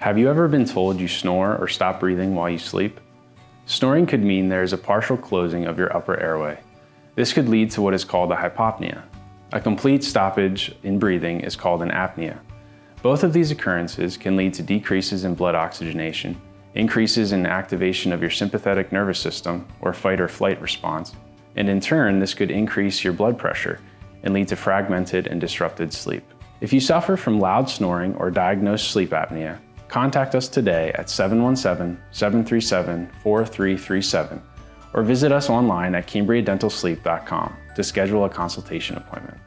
Have you ever been told you snore or stop breathing while you sleep? Snoring could mean there is a partial closing of your upper airway. This could lead to what is called a hypopnea. A complete stoppage in breathing is called an apnea. Both of these occurrences can lead to decreases in blood oxygenation, increases in activation of your sympathetic nervous system or fight or flight response, and in turn this could increase your blood pressure and lead to fragmented and disrupted sleep. If you suffer from loud snoring or diagnosed sleep apnea, contact us today at 717-737-4337 or visit us online at CambriaDentalSleep.com to schedule a consultation appointment.